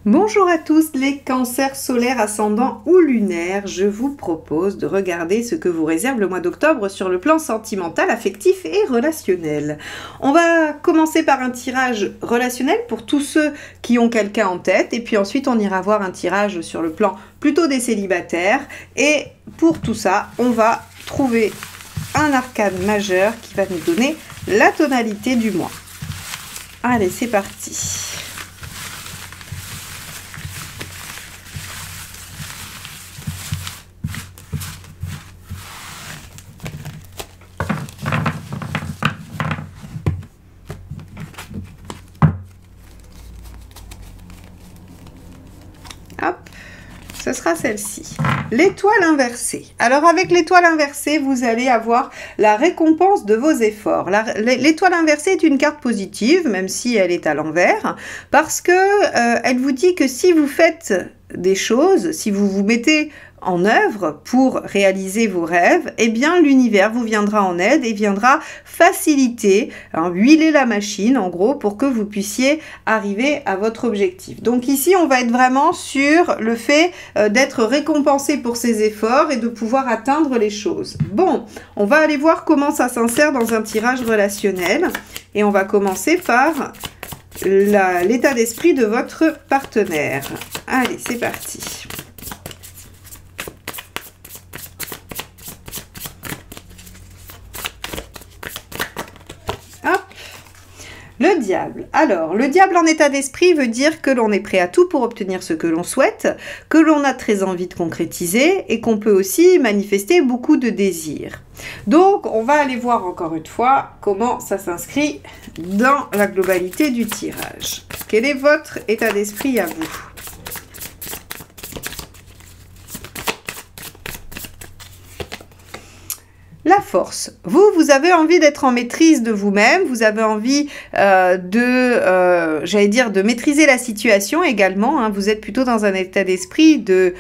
Bonjour à tous les cancers solaires, ascendants ou lunaires, je vous propose de regarder ce que vous réserve le mois d'octobre sur le plan sentimental, affectif et relationnel. On va commencer par un tirage relationnel pour tous ceux qui ont quelqu'un en tête et puis ensuite on ira voir un tirage sur le plan plutôt des célibataires et pour tout ça on va trouver un arcane majeur qui va nous donner la tonalité du mois. Allez, c'est parti. Hop, ce sera celle-ci. L'étoile inversée. Alors avec l'étoile inversée, vous allez avoir la récompense de vos efforts. L'étoile inversée est une carte positive, même si elle est à l'envers, parce que elle vous dit que si vous faites des choses, si vous vous mettez en œuvre pour réaliser vos rêves, eh bien l'univers vous viendra en aide et viendra faciliter, huiler la machine en gros pour que vous puissiez arriver à votre objectif. Donc ici on va être vraiment sur le fait d'être récompensé pour ses efforts et de pouvoir atteindre les choses. Bon, on va aller voir comment ça s'insère dans un tirage relationnel et on va commencer par l'état d'esprit de votre partenaire. Allez, c'est parti. Le diable. Alors, le diable en état d'esprit veut dire que l'on est prêt à tout pour obtenir ce que l'on souhaite, que l'on a très envie de concrétiser et qu'on peut aussi manifester beaucoup de désirs. Donc, on va aller voir encore une fois comment ça s'inscrit dans la globalité du tirage. Quel est votre état d'esprit à vous ? La force. Vous avez envie d'être en maîtrise de vous-même, vous avez envie de maîtriser la situation également. Hein. Vous êtes plutôt dans un état d'esprit de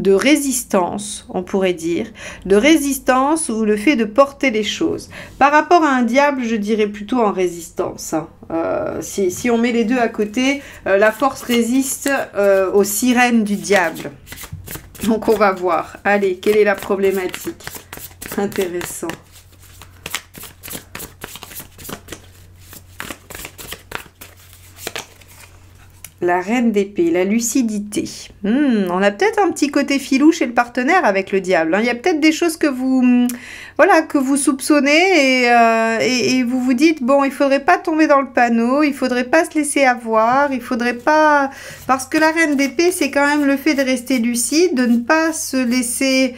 résistance, on pourrait dire, de résistance ou le fait de porter les choses. Par rapport à un diable, je dirais plutôt en résistance. Hein. Si on met les deux à côté, la force résiste aux sirènes du diable. Donc on va voir. Allez, quelle est la problématique? Intéressant. La reine d'épée, la lucidité. On a peut-être un petit côté filou chez le partenaire avec le diable. Hein. Il y a peut-être des choses que vous soupçonnez et vous vous dites, bon, il faudrait pas tomber dans le panneau, il faudrait pas se laisser avoir, il faudrait pas... Parce que la reine d'épée, c'est quand même le fait de rester lucide, de ne pas se laisser...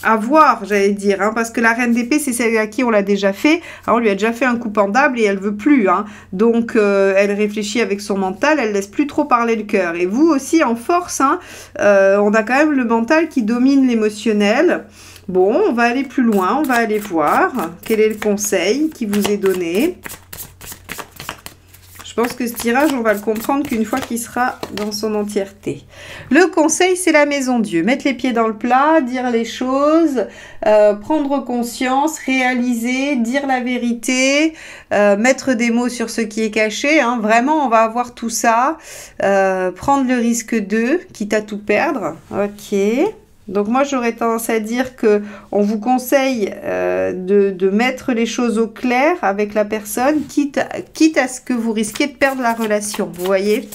avoir, j'allais dire, hein, parce que la reine d'épée, c'est celle à qui on l'a déjà fait. Alors, on lui a déjà fait un coup pendable et elle veut plus. Hein. Donc, elle réfléchit avec son mental, elle laisse plus trop parler le cœur. Et vous aussi, en force, hein, on a quand même le mental qui domine l'émotionnel. Bon, on va aller plus loin, on va aller voir quel est le conseil qui vous est donné. Je pense que ce tirage, on va le comprendre qu'une fois qu'il sera dans son entièreté. Le conseil, c'est la maison Dieu. Mettre les pieds dans le plat, dire les choses, prendre conscience, réaliser, dire la vérité, mettre des mots sur ce qui est caché. Hein. Vraiment, on va avoir tout ça. Prendre le risque de, quitte à tout perdre. Ok. Donc moi j'aurais tendance à dire que on vous conseille de mettre les choses au clair avec la personne, quitte à ce que vous risquiez de perdre la relation, vous voyez.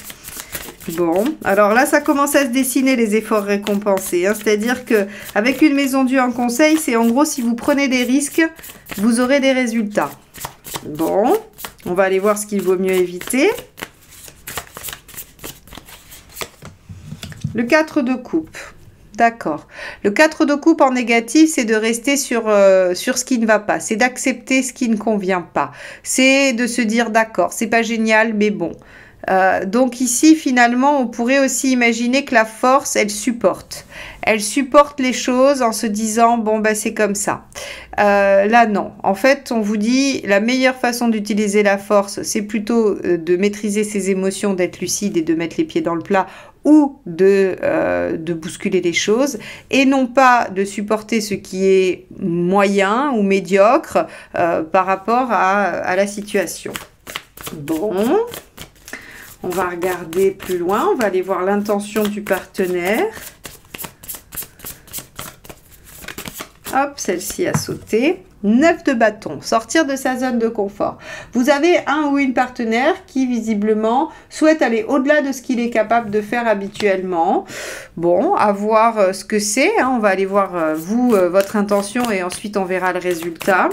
Bon, alors là ça commence à se dessiner les efforts récompensés, hein, c'est-à-dire que avec une maison Dieu en conseil, c'est en gros si vous prenez des risques, vous aurez des résultats. Bon, on va aller voir ce qu'il vaut mieux éviter. Le 4 de coupe. D'accord. Le 4 de coupe en négatif, c'est de rester sur ce qui ne va pas. C'est d'accepter ce qui ne convient pas. C'est de se dire d'accord, c'est pas génial, mais bon. Donc ici, finalement, on pourrait aussi imaginer que la force, elle supporte. Elle supporte les choses en se disant, bon, ben, c'est comme ça. Là, non. En fait, on vous dit, la meilleure façon d'utiliser la force, c'est plutôt de maîtriser ses émotions, d'être lucide et de mettre les pieds dans le plat, ou de bousculer les choses, et non pas de supporter ce qui est moyen ou médiocre par rapport à la situation. Bon, on va regarder plus loin, on va aller voir l'intention du partenaire. Hop, celle-ci a sauté. 9 de bâton, sortir de sa zone de confort. Vous avez un ou une partenaire qui visiblement souhaite aller au-delà de ce qu'il est capable de faire habituellement. Bon, à voir ce que c'est. Hein. On va aller voir votre intention et ensuite on verra le résultat.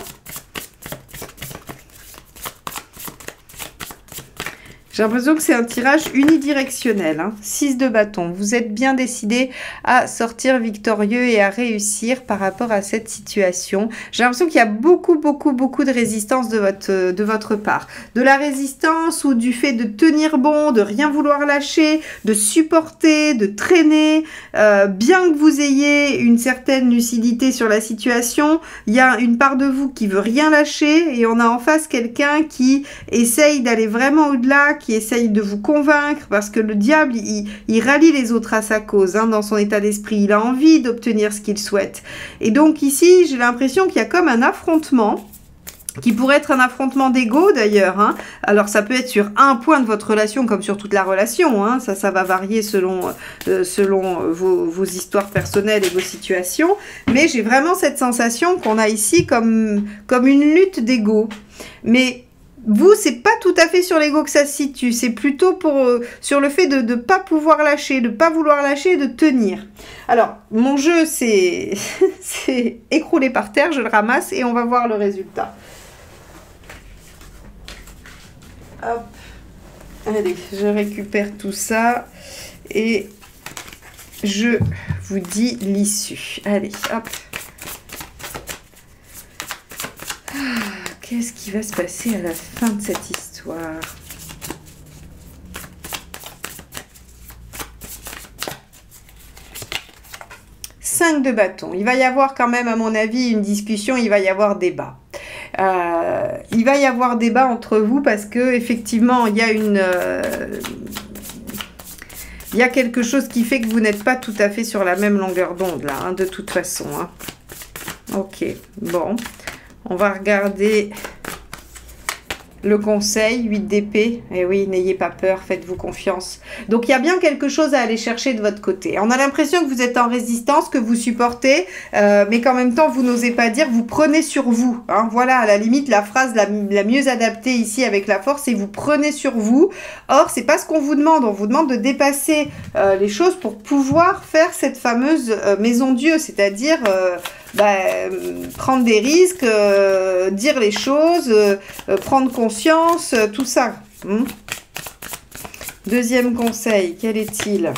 J'ai l'impression que c'est un tirage unidirectionnel. Hein. 6 de bâton. Vous êtes bien décidé à sortir victorieux et à réussir par rapport à cette situation. J'ai l'impression qu'il y a beaucoup de résistance de votre part. De la résistance ou du fait de tenir bon, de rien vouloir lâcher, de supporter, de traîner. Bien que vous ayez une certaine lucidité sur la situation, il y a une part de vous qui veut rien lâcher et on a en face quelqu'un qui essaye d'aller vraiment au-delà, qui essaye de vous convaincre, parce que le diable, il rallie les autres à sa cause, hein, dans son état d'esprit. Il a envie d'obtenir ce qu'il souhaite. Et donc ici, j'ai l'impression qu'il y a comme un affrontement, qui pourrait être un affrontement d'ego d'ailleurs. Hein. Alors ça peut être sur un point de votre relation, comme sur toute la relation. Hein. Ça va varier selon vos histoires personnelles et vos situations. Mais j'ai vraiment cette sensation qu'on a ici comme une lutte d'ego. Mais vous, c'est pas tout à fait sur l'ego que ça se situe, c'est plutôt sur le fait de ne pas pouvoir lâcher, de ne pas vouloir lâcher et de tenir. Alors, mon jeu, c'est écroulé par terre, je le ramasse et on va voir le résultat. Hop, allez, je récupère tout ça et je vous dis l'issue. Allez, hop. Qu'est-ce qui va se passer à la fin de cette histoire? Cinq de bâton. Il va y avoir quand même, à mon avis, une discussion, il va y avoir débat. Il va y avoir débat entre vous parce que effectivement, il y a quelque chose qui fait que vous n'êtes pas tout à fait sur la même longueur d'onde, là, hein, de toute façon. Hein. Ok, bon. On va regarder le conseil, 8 d'épée. Eh oui, n'ayez pas peur, faites-vous confiance. Donc, il y a bien quelque chose à aller chercher de votre côté. On a l'impression que vous êtes en résistance, que vous supportez, mais qu'en même temps, vous n'osez pas dire, vous prenez sur vous. Hein. Voilà, à la limite, la phrase la mieux adaptée ici avec la force, c'est vous prenez sur vous. Or, c'est pas ce qu'on vous demande. On vous demande de dépasser les choses pour pouvoir faire cette fameuse maison Dieu, c'est-à-dire... prendre des risques, dire les choses, prendre conscience, tout ça. Deuxième conseil, quel est-il?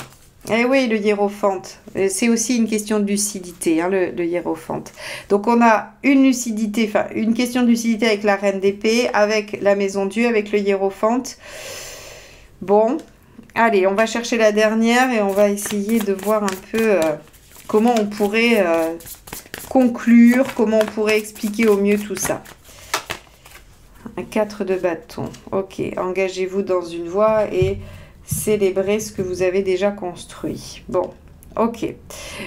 Eh oui, le hiérophante. C'est aussi une question de lucidité, hein, le hiérophante. Donc, on a une lucidité, enfin, une question de lucidité avec la reine d'épée, avec la maison Dieu, avec le hiérophante. Bon, allez, on va chercher la dernière et on va essayer de voir un peu comment on pourrait... conclure, comment on pourrait expliquer au mieux tout ça. Un 4 de bâton. Ok, engagez-vous dans une voie et célébrez ce que vous avez déjà construit. Bon, ok.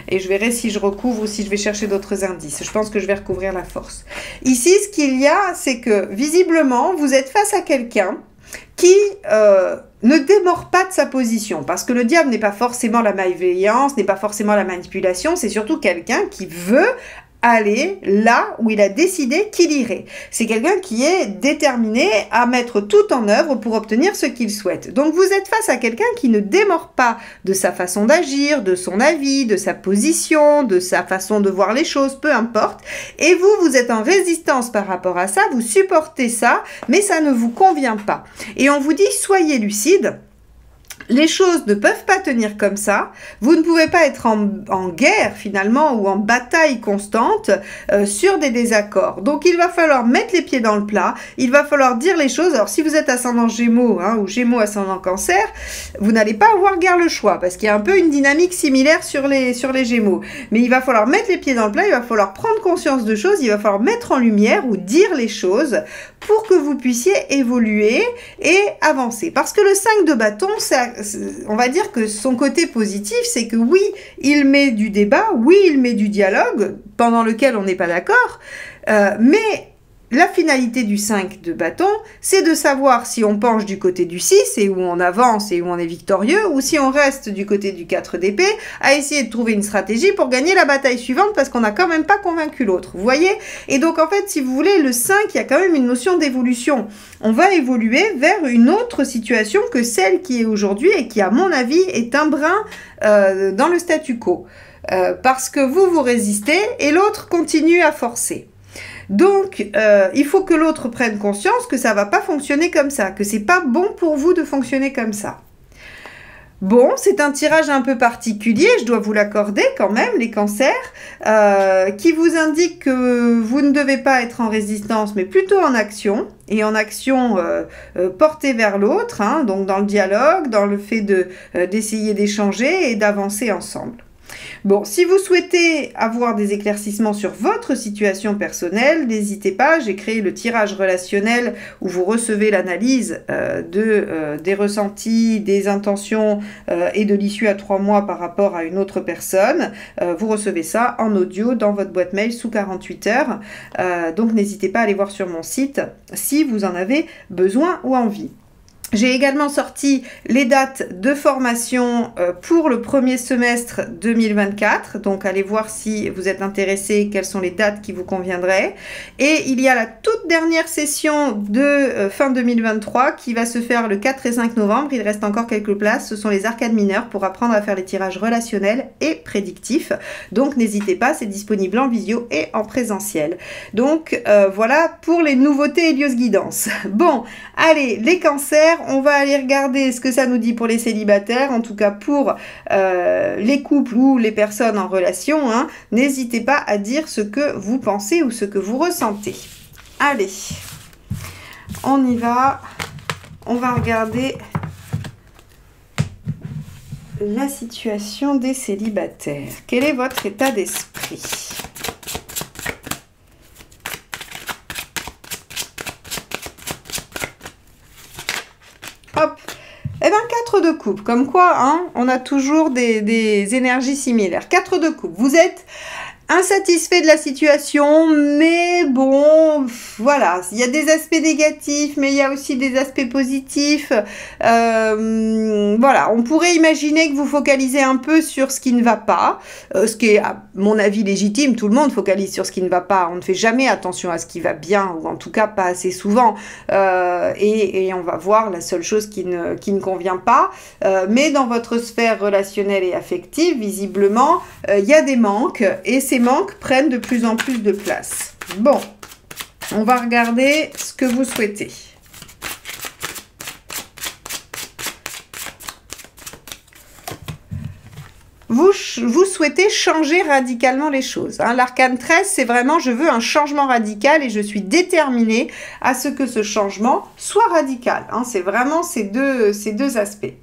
Et je verrai si je recouvre ou si je vais chercher d'autres indices. Je pense que je vais recouvrir la force. Ici, ce qu'il y a, c'est que visiblement, vous êtes face à quelqu'un qui ne démord pas de sa position. Parce que le diable n'est pas forcément la malveillance, n'est pas forcément la manipulation, c'est surtout quelqu'un qui veut aller là où il a décidé qu'il irait. C'est quelqu'un qui est déterminé à mettre tout en œuvre pour obtenir ce qu'il souhaite. Donc vous êtes face à quelqu'un qui ne démord pas de sa façon d'agir, de son avis, de sa position, de sa façon de voir les choses, peu importe. Et vous êtes en résistance par rapport à ça, vous supportez ça, mais ça ne vous convient pas. Et on vous dit, soyez lucide. Les choses ne peuvent pas tenir comme ça. Vous ne pouvez pas être en guerre finalement ou en bataille constante sur des désaccords. Donc il va falloir mettre les pieds dans le plat. Il va falloir dire les choses. Alors si vous êtes ascendant Gémeaux ou Gémeaux ascendant Cancer, vous n'allez pas avoir guère le choix parce qu'il y a un peu une dynamique similaire sur les Gémeaux. Mais il va falloir mettre les pieds dans le plat. Il va falloir prendre conscience de choses. Il va falloir mettre en lumière ou dire les choses pour que vous puissiez évoluer et avancer. Parce que le 5 de bâton, on va dire que son côté positif, c'est que oui, il met du débat, oui, il met du dialogue, pendant lequel on n'est pas d'accord, mais la finalité du 5 de bâton, c'est de savoir si on penche du côté du 6 et où on avance et où on est victorieux, ou si on reste du côté du 4 d'épée, à essayer de trouver une stratégie pour gagner la bataille suivante parce qu'on n'a quand même pas convaincu l'autre. Vous voyez? Et donc en fait, si vous voulez, le 5, il y a quand même une notion d'évolution. On va évoluer vers une autre situation que celle qui est aujourd'hui et qui, à mon avis, est un brin dans le statu quo. Parce que vous résistez et l'autre continue à forcer. Donc, il faut que l'autre prenne conscience que ça va pas fonctionner comme ça, que c'est pas bon pour vous de fonctionner comme ça. Bon, c'est un tirage un peu particulier, je dois vous l'accorder quand même, les cancers, qui vous indique que vous ne devez pas être en résistance, mais plutôt en action, et en action portée vers l'autre, donc dans le dialogue, dans le fait d'essayer d'échanger et d'avancer ensemble. Bon, si vous souhaitez avoir des éclaircissements sur votre situation personnelle, n'hésitez pas, j'ai créé le tirage relationnel où vous recevez l'analyse des ressentis, des intentions et de l'issue à 3 mois par rapport à une autre personne. Vous recevez ça en audio dans votre boîte mail sous 48 heures. Donc n'hésitez pas à aller voir sur mon site si vous en avez besoin ou envie. J'ai également sorti les dates de formation pour le premier semestre 2024. Donc, allez voir si vous êtes intéressé, quelles sont les dates qui vous conviendraient. Et il y a la toute dernière session de fin 2023 qui va se faire le 4 et 5 novembre. Il reste encore quelques places. Ce sont les arcades mineures pour apprendre à faire les tirages relationnels et prédictifs. Donc, n'hésitez pas, c'est disponible en visio et en présentiel. Donc, voilà pour les nouveautés Hélios Guidance. Bon, allez, les cancers. On va aller regarder ce que ça nous dit pour les célibataires, en tout cas pour les couples ou les personnes en relation. N'hésitez pas à dire ce que vous pensez ou ce que vous ressentez. Allez, on y va. On va regarder la situation des célibataires. Quel est votre état d'esprit ? Hop, eh bien 4 de coupe, comme quoi, on a toujours des énergies similaires. 4 de coupe, vous êtes insatisfait de la situation, mais bon, voilà, il y a des aspects négatifs, mais il y a aussi des aspects positifs. Voilà, on pourrait imaginer que vous focalisez un peu sur ce qui ne va pas, ce qui est, à mon avis, légitime. Tout le monde focalise sur ce qui ne va pas. On ne fait jamais attention à ce qui va bien, ou en tout cas pas assez souvent. Et on va voir la seule chose qui ne convient pas. Mais dans votre sphère relationnelle et affective, visiblement, il y a des manques, et ces manques prennent de plus en plus de place. Bon, on va regarder ce que vous souhaitez. Vous souhaitez changer radicalement les choses. L'arcane 13, c'est vraiment, je veux un changement radical et je suis déterminée à ce que ce changement soit radical. C'est vraiment ces deux aspects.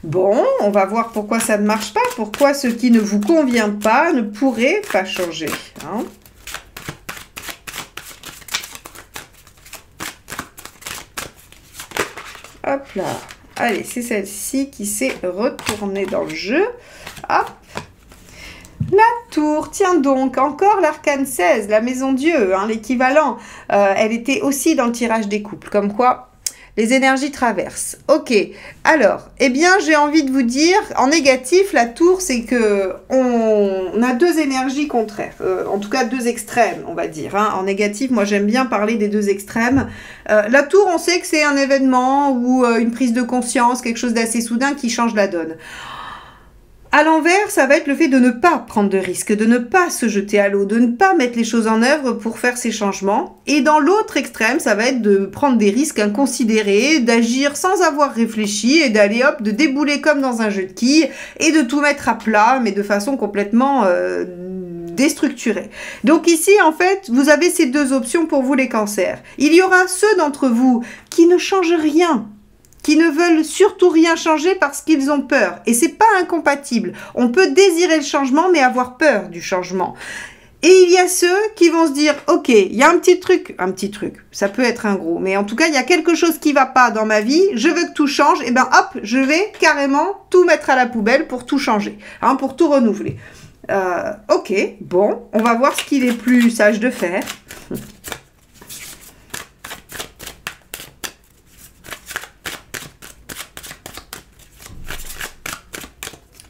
Bon, on va voir pourquoi ça ne marche pas, pourquoi ce qui ne vous convient pas ne pourrait pas changer. Hop là. Allez, c'est celle-ci qui s'est retournée dans le jeu. Hop. La tour, tiens donc, encore l'arcane 16, la maison Dieu, l'équivalent. Elle était aussi dans le tirage des couples, comme quoi les énergies traversent. Ok, alors, eh bien, j'ai envie de vous dire, en négatif, la tour, c'est que on a deux énergies contraires, en tout cas deux extrêmes, on va dire. En négatif, moi, j'aime bien parler des deux extrêmes. La tour, on sait que c'est un événement ou une prise de conscience, quelque chose d'assez soudain qui change la donne. À l'envers, ça va être le fait de ne pas prendre de risques, de ne pas se jeter à l'eau, de ne pas mettre les choses en œuvre pour faire ces changements. Et dans l'autre extrême, ça va être de prendre des risques inconsidérés, d'agir sans avoir réfléchi et d'aller hop, de débouler comme dans un jeu de quilles et de tout mettre à plat, mais de façon complètement déstructurée. Donc ici, en fait, vous avez ces deux options pour vous les cancers. Il y aura ceux d'entre vous qui ne changent rien, qui ne veulent surtout rien changer parce qu'ils ont peur. Et c'est pas incompatible. On peut désirer le changement, mais avoir peur du changement. Et il y a ceux qui vont se dire, ok, il y a un petit truc, ça peut être un gros, mais en tout cas, il y a quelque chose qui va pas dans ma vie, je veux que tout change, et ben hop, je vais carrément tout mettre à la poubelle pour tout changer, hein, pour tout renouveler. Ok, bon, on va voir ce qu'il est plus sage de faire.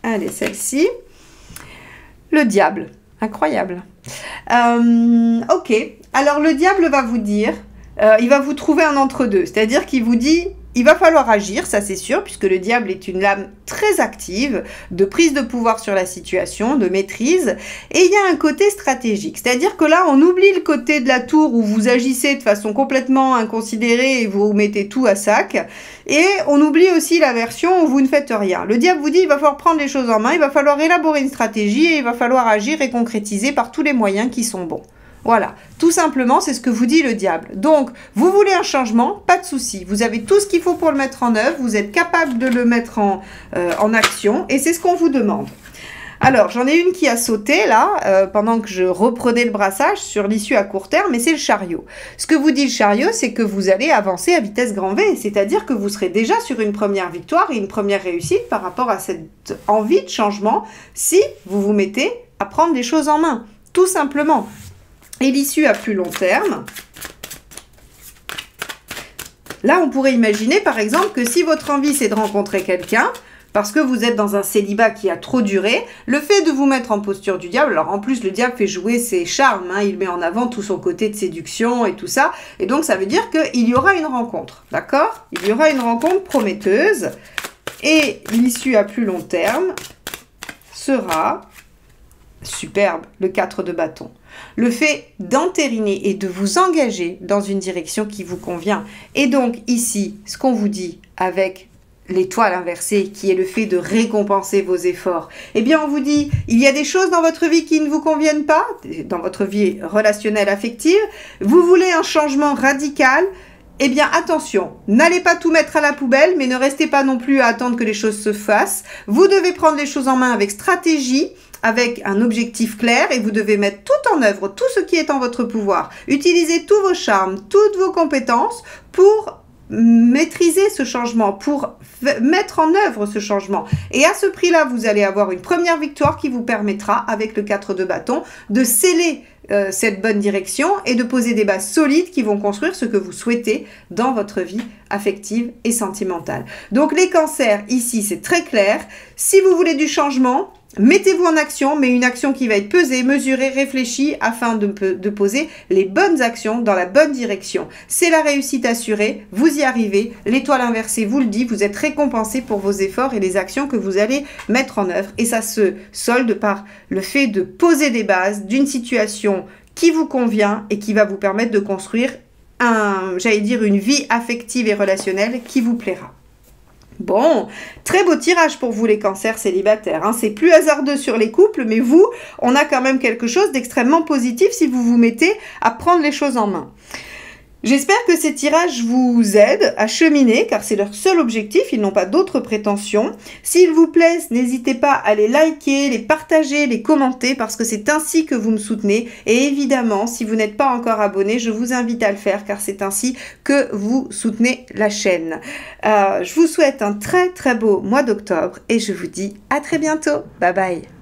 Allez, celle-ci. Le diable. Incroyable. Ok. Alors, le diable va vous dire, il va vous trouver un entre-deux. C'est-à-dire qu'il vous dit, il va falloir agir, ça c'est sûr, puisque le diable est une lame très active, de prise de pouvoir sur la situation, de maîtrise. Et il y a un côté stratégique. C'est-à-dire que là, on oublie le côté de la tour où vous agissez de façon complètement inconsidérée et vous mettez tout à sac. Et on oublie aussi la version où vous ne faites rien. Le diable vous dit, il va falloir prendre les choses en main, il va falloir élaborer une stratégie et il va falloir agir et concrétiser par tous les moyens qui sont bons. Voilà, tout simplement, c'est ce que vous dit le diable. Donc, vous voulez un changement, pas de souci. Vous avez tout ce qu'il faut pour le mettre en œuvre, vous êtes capable de le mettre en action, et c'est ce qu'on vous demande. Alors, j'en ai une qui a sauté, là, pendant que je reprenais le brassage sur l'issue à court terme, et c'est le chariot. Ce que vous dit le chariot, c'est que vous allez avancer à vitesse grand V, c'est-à-dire que vous serez déjà sur une première victoire et une première réussite par rapport à cette envie de changement, si vous vous mettez à prendre les choses en main, tout simplement. Et l'issue à plus long terme, là on pourrait imaginer par exemple que si votre envie c'est de rencontrer quelqu'un, parce que vous êtes dans un célibat qui a trop duré, le fait de vous mettre en posture du diable, alors en plus le diable fait jouer ses charmes, hein, il met en avant tout son côté de séduction et tout ça, et donc ça veut dire qu'il y aura une rencontre, d'accord? Il y aura une rencontre prometteuse, et l'issue à plus long terme sera... superbe, le 4 de bâton. Le fait d'entériner et de vous engager dans une direction qui vous convient. Et donc ici, ce qu'on vous dit avec l'étoile inversée, qui est le fait de récompenser vos efforts, eh bien on vous dit, il y a des choses dans votre vie qui ne vous conviennent pas, dans votre vie relationnelle affective, vous voulez un changement radical, eh bien attention, n'allez pas tout mettre à la poubelle, mais ne restez pas non plus à attendre que les choses se fassent. Vous devez prendre les choses en main avec stratégie, avec un objectif clair, et vous devez mettre tout en œuvre, tout ce qui est en votre pouvoir. Utilisez tous vos charmes, toutes vos compétences pour maîtriser ce changement, pour mettre en œuvre ce changement. Et à ce prix-là, vous allez avoir une première victoire qui vous permettra, avec le 4 de bâton, de sceller cette bonne direction et de poser des bases solides qui vont construire ce que vous souhaitez dans votre vie affective et sentimentale. Donc les cancers, ici, c'est très clair. Si vous voulez du changement, mettez-vous en action, mais une action qui va être pesée, mesurée, réfléchie, afin de poser les bonnes actions dans la bonne direction. C'est la réussite assurée, vous y arrivez. L'étoile inversée vous le dit, vous êtes récompensé pour vos efforts et les actions que vous allez mettre en œuvre. Et ça se solde par le fait de poser des bases d'une situation qui vous convient et qui va vous permettre de construire une vie affective et relationnelle qui vous plaira. Bon, très beau tirage pour vous les cancers célibataires, hein. C'est plus hasardeux sur les couples, mais vous, on a quand même quelque chose d'extrêmement positif si vous vous mettez à prendre les choses en main. J'espère que ces tirages vous aident à cheminer, car c'est leur seul objectif, ils n'ont pas d'autres prétentions. S'ils vous plaisent, n'hésitez pas à les liker, les partager, les commenter, parce que c'est ainsi que vous me soutenez. Et évidemment, si vous n'êtes pas encore abonné, je vous invite à le faire, car c'est ainsi que vous soutenez la chaîne. Je vous souhaite un très très beau mois d'octobre, et je vous dis à très bientôt. Bye bye.